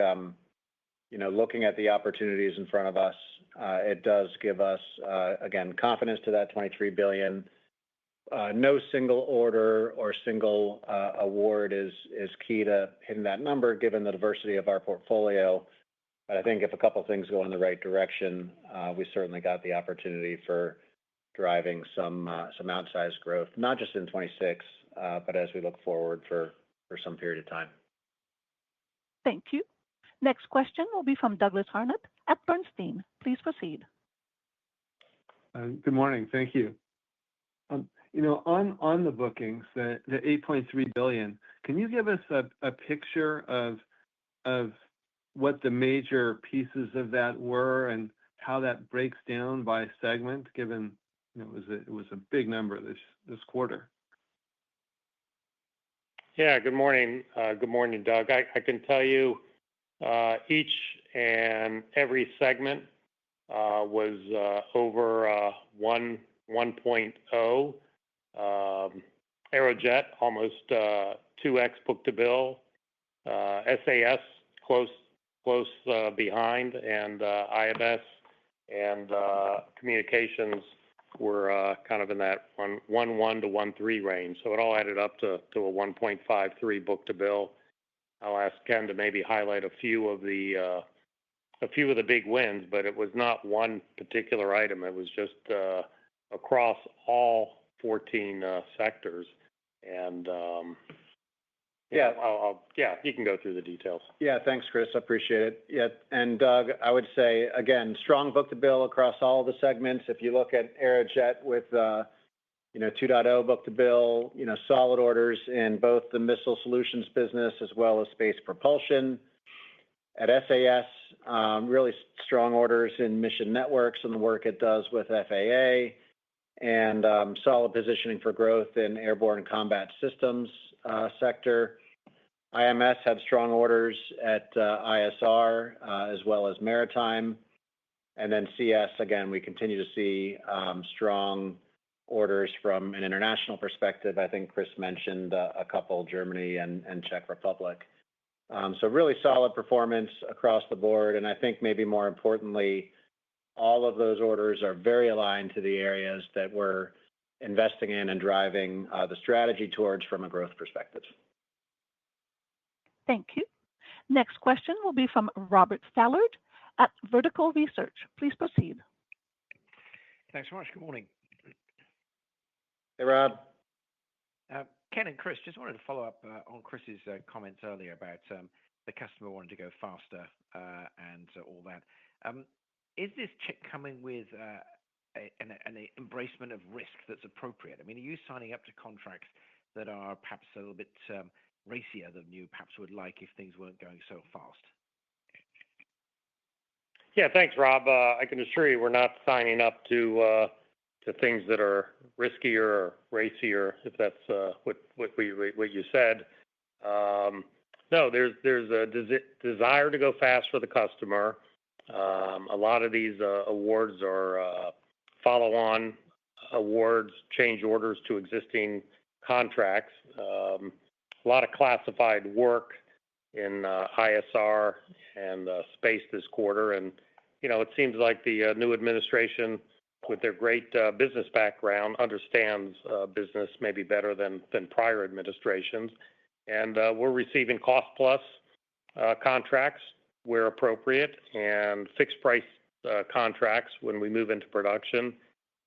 looking at the opportunities in front of us, it does give us, again, confidence to that $23 billion. No single order or single award is key to hitting that number, given the diversity of our portfolio. But I think if a couple of things go in the right direction, we certainly got the opportunity for driving some outsized growth, not just in 26, but as we look forward for some period of time. Thank you. Next question will be from Douglas Harnett at Bernstein. Please proceed. Good morning. Thank you. On the bookings, the $8.3 billion, can you give us a picture of what the major pieces of that were and how that breaks down by segment, given it was a big number this quarter? Yeah, good morning. Good morning, Doug. I can tell you each and every segment was over 1.0. Aerojet, almost 2x book-to-bill. SAS, close behind, and IMS and communications were kind of in that 1.1 to 1.3 range. So it all added up to a 1.53 book-to-bill. I'll ask Ken to maybe highlight a few of the big wins, but it was not one particular item. It was just across all 14 sectors. And you can go through the details. Yeah, thanks, Chris. I appreciate it. Yeah, and Doug, I would say, again, strong book-to-bill across all the segments. If you look at Aerojet with 2.0 book-to-bill, solid orders in both the missile solutions business as well as space propulsion. At SAS, really strong orders in mission networks and the work it does with FAA, and solid positioning for growth in airborne combat systems sector. IMS had strong orders at ISR as well as maritime. And then CS, again, we continue to see strong orders from an international perspective. I think Chris mentioned a couple, Germany and Czech Republic. So really solid performance across the board. And I think maybe more importantly, all of those orders are very aligned to the areas that we're investing in and driving the strategy towards from a growth perspective. Thank you. Next question will be from Robert Stallard at Vertical Research. Please proceed. Thanks so much. Good morning. Hey, Rob. Ken and Chris, just wanted to follow up on Chris's comments earlier about the customer wanting to go faster and all that. Is this check coming with an embracement of risk that's appropriate? I mean, are you signing up to contracts that are perhaps a little bit racier than you perhaps would like if things weren't going so fast? Yeah, thanks, Rob. I can assure you we're not signing up to things that are riskier or racier, if that's what you said. No, there's a desire to go fast for the customer. A lot of these awards are follow-on awards, change orders to existing contracts. A lot of classified work in ISR and space this quarter, and it seems like the new administration, with their great business background, understands business maybe better than prior administrations. And we're receiving cost-plus contracts where appropriate and fixed-price contracts when we move into production.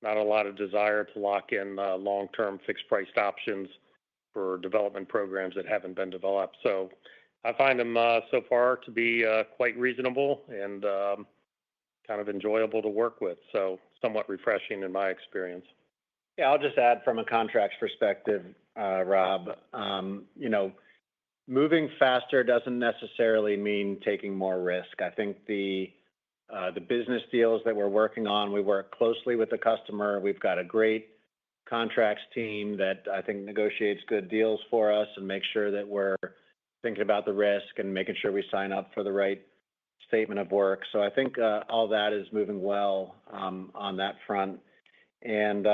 Not a lot of desire to lock in long-term fixed-priced options for development programs that haven't been developed. So I find them so far to be quite reasonable and kind of enjoyable to work with. So somewhat refreshing in my experience. Yeah, I'll just add from a contracts perspective, Rob, moving faster doesn't necessarily mean taking more risk. I think the business deals that we're working on, we work closely with the customer. We've got a great contracts team that I think negotiates good deals for us and makes sure that we're thinking about the risk and making sure we sign up for the right statement of work. So I think all that is moving well on that front. And,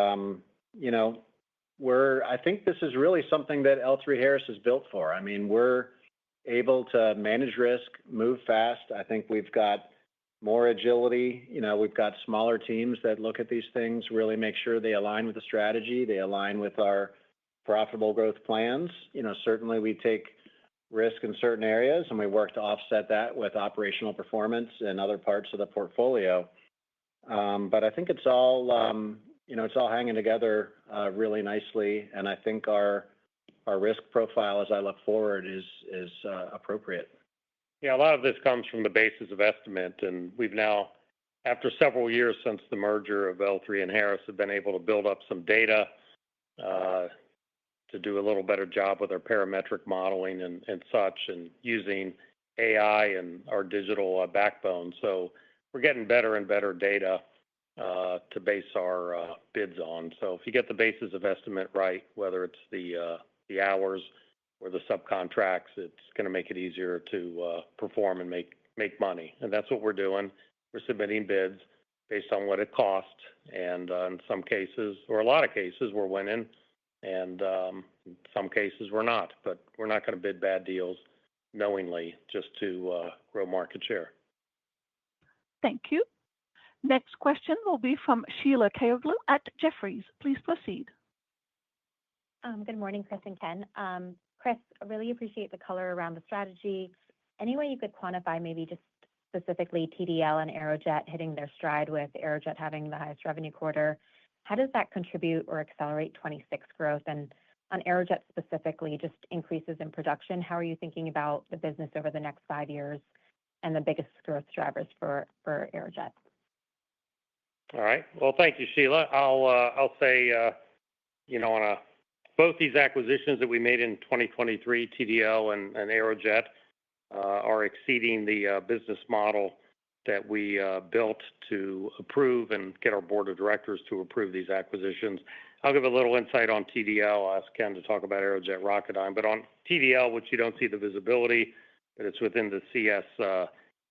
I think this is really something that L3harris is built for. I mean, we're able to manage risk, move fast. I think we've got more agility. We've got smaller teams that look at these things, really make sure they align with the strategy, they align with our profitable growth plans. Certainly we take risk in certain areas and we work to offset that with operational performance in other parts of the portfolio. But I think it's all hanging together really nicely. And I think our risk profile as I look forward is appropriate. Yeah, a lot of this comes from the basis of estimate, and we've now, after several years since the merger of L3 and Harris, have been able to build up some data to do a little better job with our parametric modeling and such, and using AI and our digital backbone. So we're getting better and better data to base our bids on. So if you get the basis of estimate right, whether it's the hours or the subcontracts, it's going to make it easier to perform and make money. And that's what we're doing. We're submitting bids based on what it costs. And in some cases, or a lot of cases, we're winning. And in some cases, we're not. But we're not going to bid bad deals knowingly just to grow market share. Thank you. Next question will be from Sheila Kahyaoglu at Jefferies. Please proceed. Good morning, Chris and Ken. Chris, I really appreciate the color around the strategy. Any way you could quantify maybe just specifically TDL and Aerojet hitting their stride with Aerojet having the highest revenue quarter? How does that contribute or accelerate 26 growth? And on Aerojet specifically, just increases in production, how are you thinking about the business over the next 5 years and the biggest growth drivers for Aerojet? All right. Well, thank you, Sheila. I'll say, on both these acquisitions that we made in 2023, TDL and Aerojet, are exceeding the business model that we built to approve and get our board of directors to approve these acquisitions. I'll give a little insight on TDL. I'll ask Ken to talk about Aerojet Rocketdyne. But on TDL, which you don't see the visibility, but it's within the CS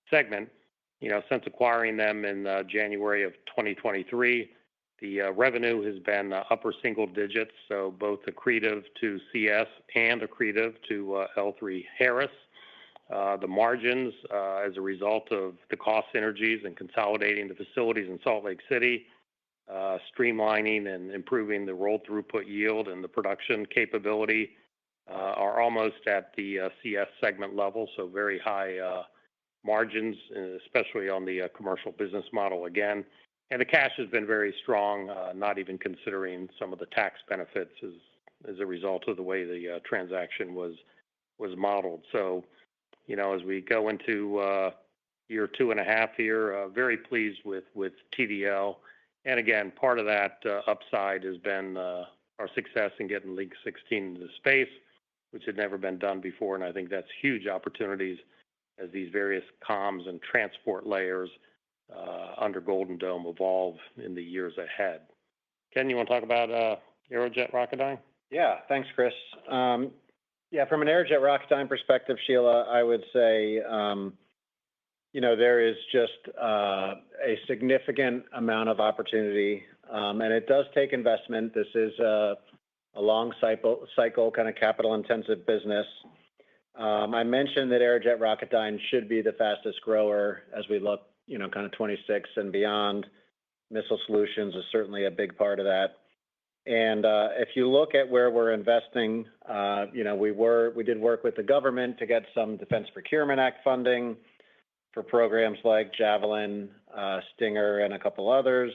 segment, since acquiring them in January of 2023, the revenue has been upper single digits, so both accretive to CS and accretive to L3harris. The margins, as a result of the cost synergies and consolidating the facilities in Salt Lake City, streamlining and improving the roll throughput yield and the production capability, are almost at the CS segment level, so very high margins, especially on the commercial business model again. And the cash has been very strong, not even considering some of the tax benefits as a result of the way the transaction was modeled. So, as we go into year 2.5 here, very pleased with TDL. And again, part of that upside has been our success in getting Link 16 into space, which had never been done before. And I think that's huge opportunities as these various comms and transport layers under Golden Dome evolve in the years ahead. Ken, you want to talk about Aerojet Rocketdyne? Yeah, thanks, Chris. From an Aerojet Rocketdyne perspective, Sheila, I would say, there is just a significant amount of opportunity, and it does take investment. This is a long cycle kind of capital-intensive business. I mentioned that Aerojet Rocketdyne should be the fastest grower as we look kind of 26 and beyond. Missile solutions is certainly a big part of that. And if you look at where we're investing, we did work with the government to get some Defense Procurement Act funding for programs like Javelin, Stinger, and a couple others.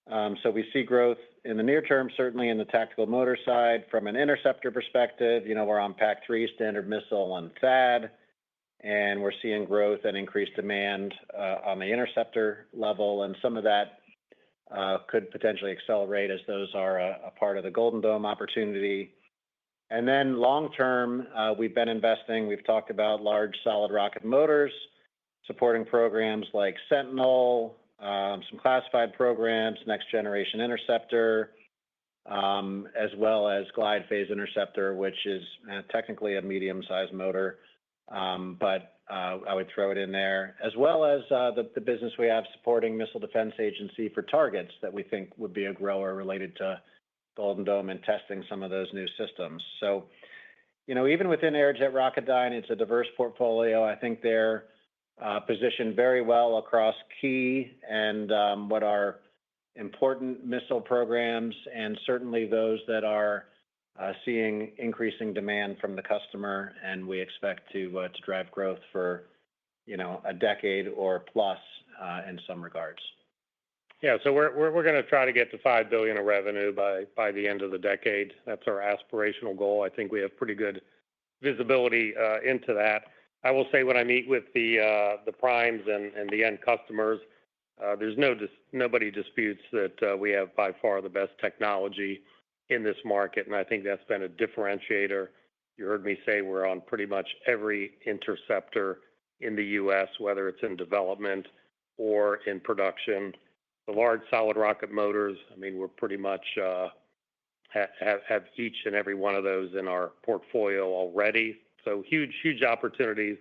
So we see growth in the near term, certainly in the tactical motor side. From an interceptor perspective, we're on PAC-3 standard missile and THAAD, and we're seeing growth and increased demand on the interceptor level, and some of that could potentially accelerate as those are a part of the Golden Dome opportunity. And then long term, we've been investing. We've talked about large solid rocket motors, supporting programs like Sentinel, some classified programs, Next Generation Interceptor, as well as Glide Phase Interceptor, which is technically a medium-sized motor, but I would throw it in there, as well as the business we have supporting Missile Defense Agency for targets that we think would be a grower related to Golden Dome and testing some of those new systems. So, even within Aerojet Rocketdyne, it's a diverse portfolio. I think they're positioned very well across key and what are important missile programs, and certainly those that are seeing increasing demand from the customer, and we expect to drive growth for a decade or plus in some regards. Yeah, so we're going to try to get to $5 billion of revenue by the end of the decade. That's our aspirational goal. I think we have pretty good visibility into that. I will say when I meet with the primes and the end customers, there's nobody disputes that we have by far the best technology in this market, and I think that's been a differentiator. You heard me say we're on pretty much every interceptor in the U.S., whether it's in development or in production. The large solid rocket motors, we're pretty much have each and every one of those in our portfolio already. So huge opportunities.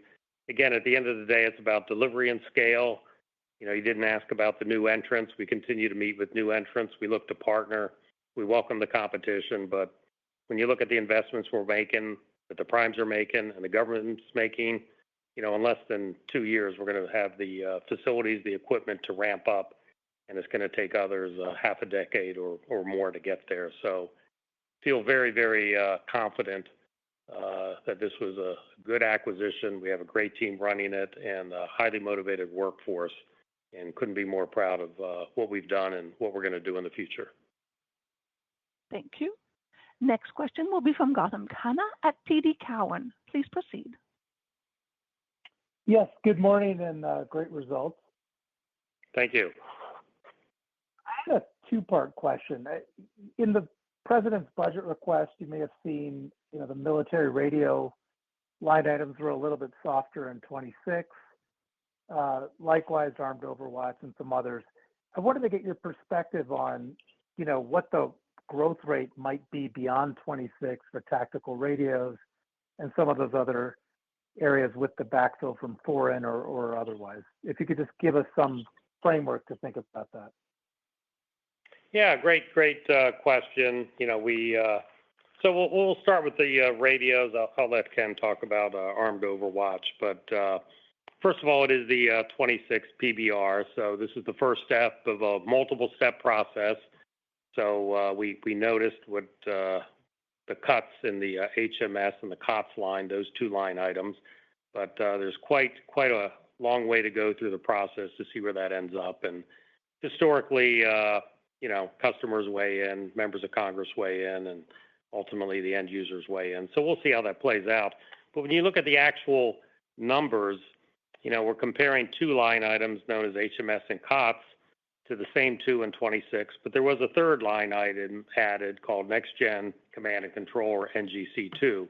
Again, at the end of the day, it's about delivery and scale. You didn't ask about the new entrants. We continue to meet with new entrants. We look to partner. We welcome the competition, but when you look at the investments we're making, that the primes are making, and the government's making, in less than 2 years, we're going to have the facilities, the equipment to ramp up, and it's going to take others half a decade or more to get there. So feel very, very confident that this was a good acquisition. We have a great team running it and a highly motivated workforce, and couldn't be more proud of what we've done and what we're going to do in the future. Thank you. Next question will be from Gautam Khanna at TD Cowen. Please proceed. Yes, good morning and great results. Thank you. I had a two-part question. In the president's budget request, you may have seen, the military radio line items were a little bit softer in 26. Likewise, Armed Overwatch and some others. I wanted to get your perspective on, what the growth rate might be beyond 26 for tactical radios and some of those other areas with the backfill from foreign or otherwise. If you could just give us some framework to think about that. Yeah, great question. So we'll start with the radios. I'll let Ken talk about Armed Overwatch, but first of all, it is the 26 PBR. So this is the first step of a multiple step process. So we noticed what the cuts in the HMS and the COTS line, those two line items, but there's quite a long way to go through the process to see where that ends up. And historically, customers weigh in, members of Congress weigh in, and ultimately the end users weigh in. So we'll see how that plays out. But when you look at the actual numbers, we're comparing two line items known as HMS and COTS to the same two in 26, but there was a third line item added called Next Gen Command and Control, or NGC2.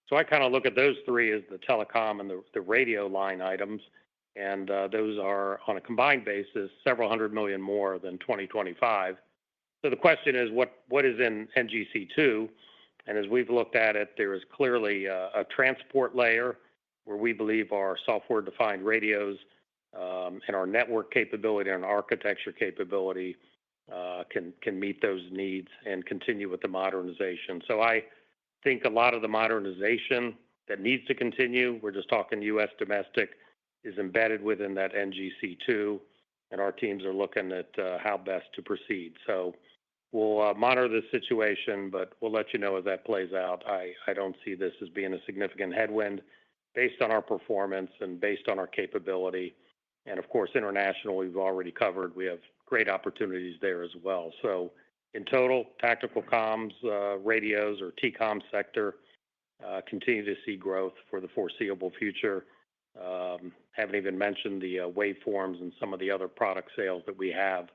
So I kind of look at those three as the telecom and the radio line items, and those are on a combined basis several $100 million more than 2025. So the question is, what is in NGC2? And as we've looked at it, there is clearly a transport layer where we believe our software-defined radios and our network capability and architecture capability can meet those needs and continue with the modernization. So I think a lot of the modernization that needs to continue, we're just talking U.S. domestic, is embedded within that NGC2, and our teams are looking at how best to proceed. So we'll monitor the situation, but we'll let you know as that plays out. I don't see this as being a significant headwind based on our performance and based on our capability. And of course, international, we've already covered. We have great opportunities there as well. So in total, tactical comms, radios or TCOM sector, continue to see growth for the foreseeable future. Haven't even mentioned the waveforms and some of the other product sales that we have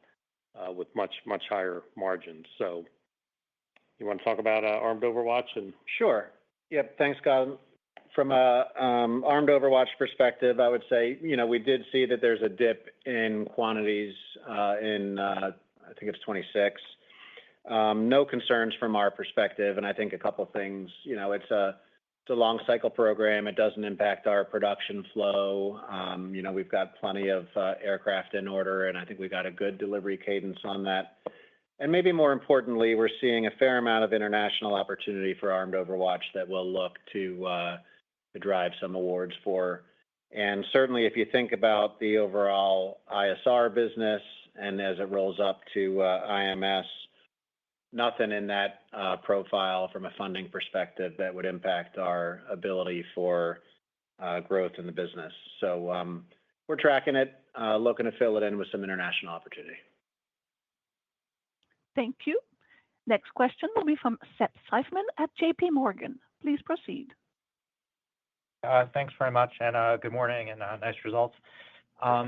with much higher margins. So you want to talk about Armed Overwatch? Sure. Yep. Thanks, Scott. From a Armed Overwatch perspective, I would say, we did see that there's a dip in quantities in, I think it's 26. No concerns from our perspective, and I think a couple things. It's a long cycle program. It doesn't impact our production flow. We've got plenty of aircraft in order, and I think we got a good delivery cadence on that. And maybe more importantly, we're seeing a fair amount of international opportunity for Armed Overwatch that we'll look to drive some awards for. And certainly, if you think about the overall ISR business and as it rolls up to IMS, nothing in that profile from a funding perspective that would impact our ability for growth in the business. So we're tracking it, looking to fill it in with some international opportunity. Thank you. Next question will be from Seth Seifman at JP Morgan. Please proceed. Thanks very much, and good morning, and nice results. I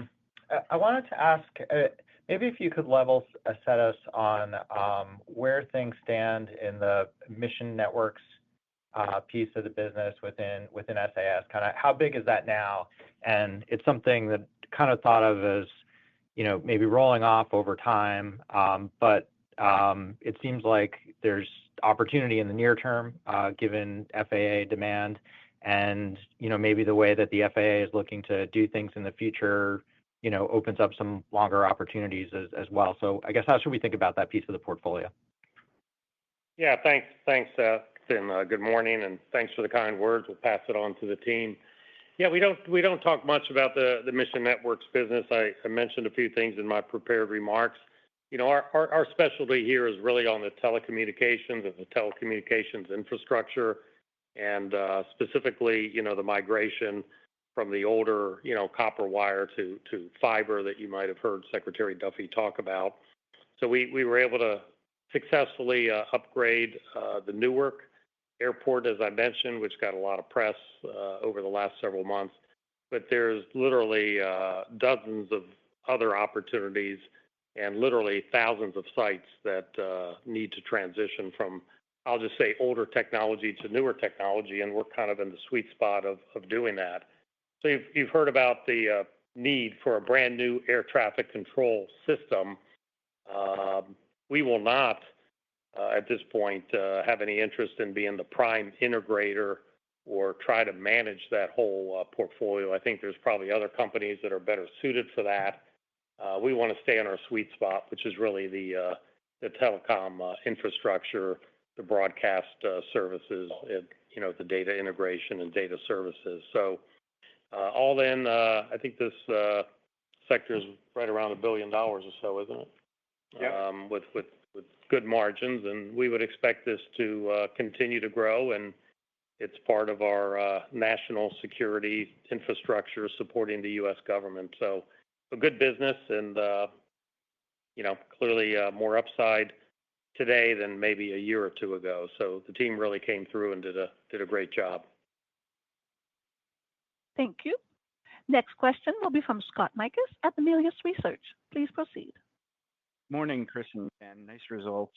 wanted to ask, maybe if you could level set us on where things stand in the mission networks piece of the business within SAS. Kind of how big is that now? And it's something that kind of thought of as, maybe rolling off over time, but it seems like there's opportunity in the near term, given FAA demand, and maybe the way that the FAA is looking to do things in the future, opens up some longer opportunities as well. So I guess how should we think about that piece of the portfolio? Yeah, thanks, Seth, and good morning, and thanks for the kind words. We'll pass it on to the team. Yeah, we don't talk much about the mission networks business. I mentioned a few things in my prepared remarks. Our specialty here is really on the telecommunications and the telecommunications infrastructure, and specifically, the migration from the older, copper wire to fiber that you might have heard Secretary Duffy talk about. So we were able to successfully upgrade the Newark Airport, as I mentioned, which got a lot of press over the last several months. But there's literally dozens of other opportunities and literally thousands of sites that need to transition from, I'll just say, older technology to newer technology, and we're kind of in the sweet spot of doing that. So you've heard about the need for a brand new air traffic control system. We will not, at this point, have any interest in being the prime integrator or try to manage that whole portfolio. I think there's probably other companies that are better suited for that. We want to stay in our sweet spot, which is really the telecom infrastructure, the broadcast services, the data integration and data services. So all in, I think this sector is right around $1 billion or so, isn't it? Yeah. With good margins, and we would expect this to continue to grow, and it's part of our national security infrastructure supporting the U.S. government. So a good business, and clearly more upside today than maybe a year or two ago. So the team really came through and did a great job. Thank you. Next question will be from Scott Mikus at Melius Research. Please proceed. Morning, Chris and Ken. Nice results.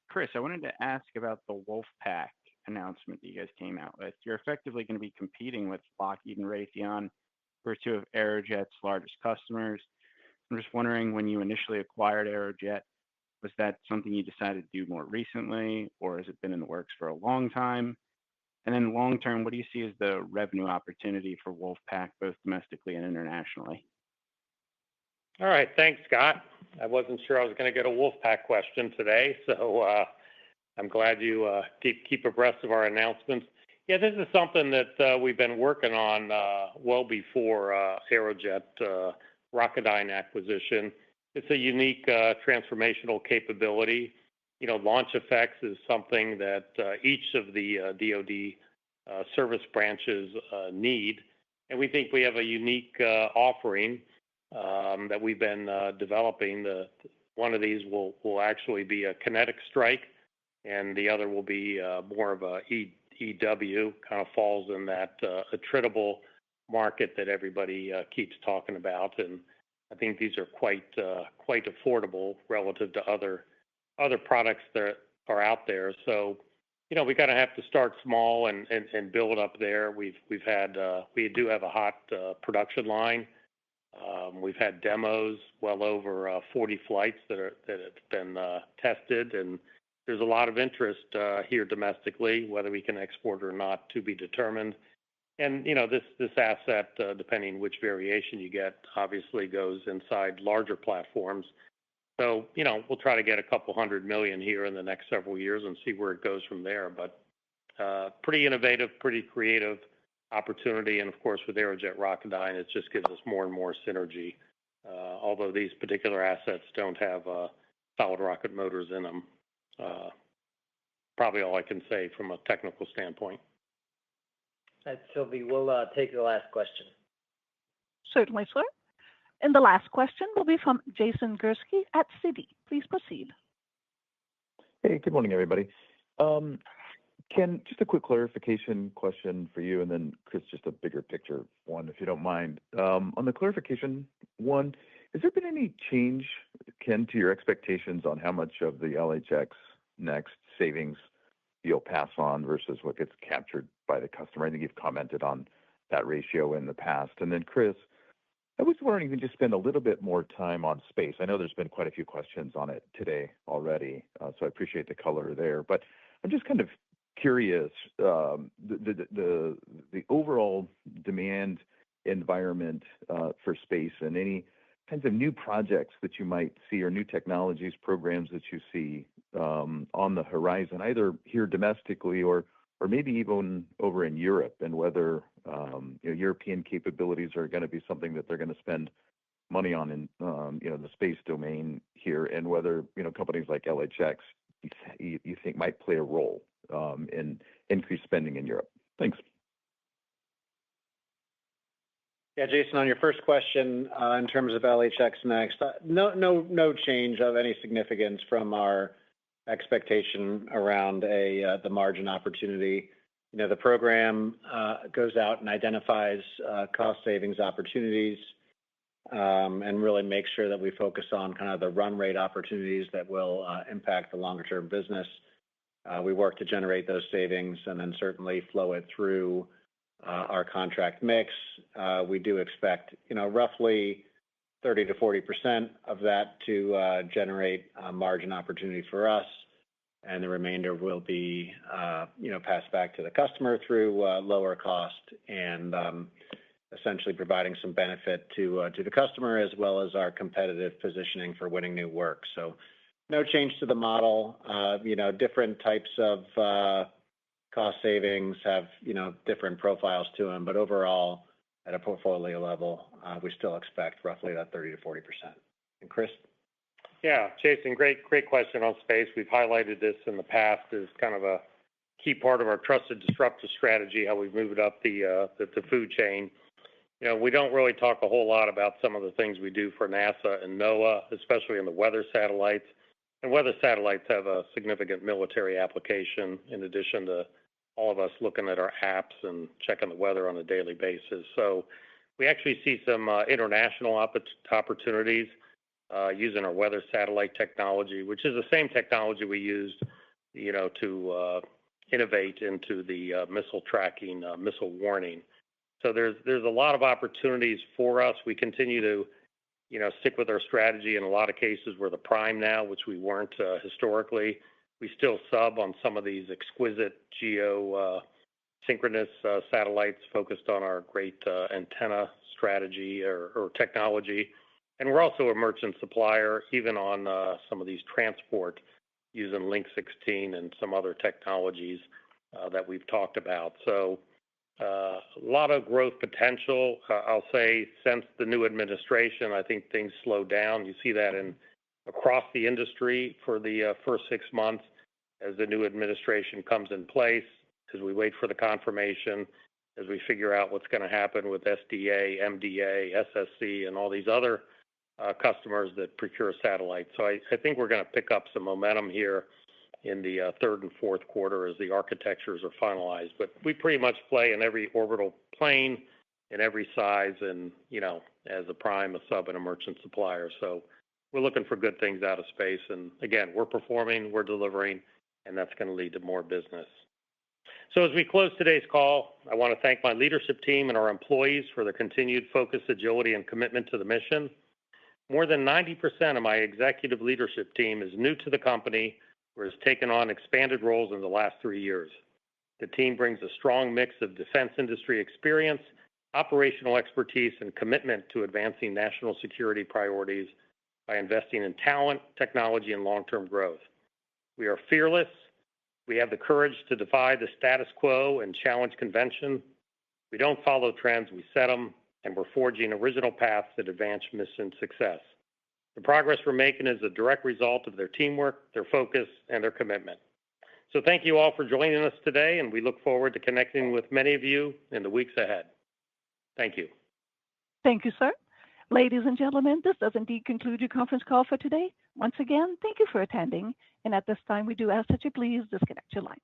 Chris, I wanted to ask about the Wolfpack announcement that you guys came out with. You're effectively going to be competing with Lockheed and Raytheon for two of Aerojet's largest customers. I'm just wondering, when you initially acquired Aerojet, was that something you decided to do more recently, or has it been in the works for a long time? And then long term, what do you see as the revenue opportunity for Wolfpack, both domestically and internationally? All right. Thanks, Scott. I wasn't sure I was going to get a Wolfpack question today, so I'm glad you keep abreast of our announcements. Yeah, this is something that we've been working on well before Aerojet Rocketdyne acquisition. It's a unique transformational capability. Launch effects is something that each of the DoD service branches need, and we think we have a unique offering that we've been developing. One of these will actually be a kinetic strike, and the other will be more of a EW, kind of falls in that attritable market that everybody keeps talking about. And I think these are quite affordable relative to other products that are out there. So, we kind of have to start small and build up there. We do have a hot production line. We've had demos, well over 40 flights that have been tested, and there's a lot of interest here domestically. Whether we can export or not to be determined. And this asset, depending which variation you get, obviously goes inside larger platforms. So we'll try to get a couple $100 million here in the next several years and see where it goes from there. But pretty innovative, pretty creative opportunity, and of course with Aerojet Rocketdyne, it just gives us more and more synergy. Although these particular assets don't have solid rocket motors in them. Probably all I can say from a technical standpoint. Sylvie, we'll take the last question. Certainly, sir. And the last question will be from Jason Gursky at Citi. Please proceed. Hey, good morning, everybody. Ken, just a quick clarification question for you, and then Chris, just a bigger picture one, if you don't mind. On the clarification one, has there been any change, Ken, to your expectations on how much of the LHX next savings you'll pass on versus what gets captured by the customer? I think you've commented on that ratio in the past. And then Chris, I was wondering if you could just spend a little bit more time on space. I know there's been quite a few questions on it today already, so I appreciate the color there. But I'm just kind of curious, the overall demand environment for space and any kinds of new projects that you might see or new technologies, programs that you see on the horizon, either here domestically or maybe even over in Europe, and whether European capabilities are going to be something that they're going to spend money on in the space domain here, and whether companies like LHX you think might play a role in increased spending in Europe. Thanks. Yeah, Jason, on your first question, in terms of LHX next, no change of any significance from our expectation around the margin opportunity. The program goes out and identifies cost savings opportunities, and really makes sure that we focus on kind of the run rate opportunities that will impact the longer term business. We work to generate those savings and then certainly flow it through our contract mix. We do expect, roughly 30 to 40% of that to generate margin opportunity for us, and the remainder will be, passed back to the customer through lower cost and essentially providing some benefit to the customer as well as our competitive positioning for winning new work. So no change to the model. Different types of cost savings have, different profiles to them, but overall, at a portfolio level, we still expect roughly that 30 to 40%. And Chris? Yeah, Jason, great question on space. We've highlighted this in the past as kind of a key part of our trusted disruptive strategy, how we've moved up the food chain. We don't really talk a whole lot about some of the things we do for NASA and NOAA, especially in the weather satellites. And weather satellites have a significant military application in addition to all of us looking at our apps and checking the weather on a daily basis. So we actually see some international opportunities using our weather satellite technology, which is the same technology we used, to innovate into the missile tracking, missile warning. So there's a lot of opportunities for us. We continue to, stick with our strategy in a lot of cases. We're the prime now, which we weren't historically. We still sub on some of these exquisite synchronous satellites focused on our great antenna strategy or technology. And we're also a merchant supplier, even on some of these transport using Link 16 and some other technologies. that we've talked about. So a lot of growth potential. I'll say since the new administration, I think things slowed down. You see that across the industry for the first 6 months as the new administration comes in place, as we wait for the confirmation, as we figure out what's going to happen with SDA, MDA, SSC, and all these other customers that procure satellites. So I think we're going to pick up some momentum here in the third and fourth quarter as the architectures are finalized. But we pretty much play in every orbital plane, in every size, and, as a prime, a sub, and a merchant supplier. So we're looking for good things out of space. And again, we're performing, we're delivering, and that's going to lead to more business. So as we close today's call, I want to thank my leadership team and our employees for their continued focus, agility, and commitment to the mission. More than 90% of my executive leadership team is new to the company or has taken on expanded roles in the last 3 years. The team brings a strong mix of defense industry experience, operational expertise, and commitment to advancing national security priorities by investing in talent, technology, and long-term growth. We are fearless. We have the courage to defy the status quo and challenge convention. We don't follow trends, we set them, and we're forging original paths that advance mission success. The progress we're making is a direct result of their teamwork, their focus, and their commitment. So thank you all for joining us today, and we look forward to connecting with many of you in the weeks ahead. Thank you. Thank you, sir. Ladies and gentlemen, this does indeed conclude your conference call for today. Once again, thank you for attending. And at this time, we do ask that you please disconnect your lines.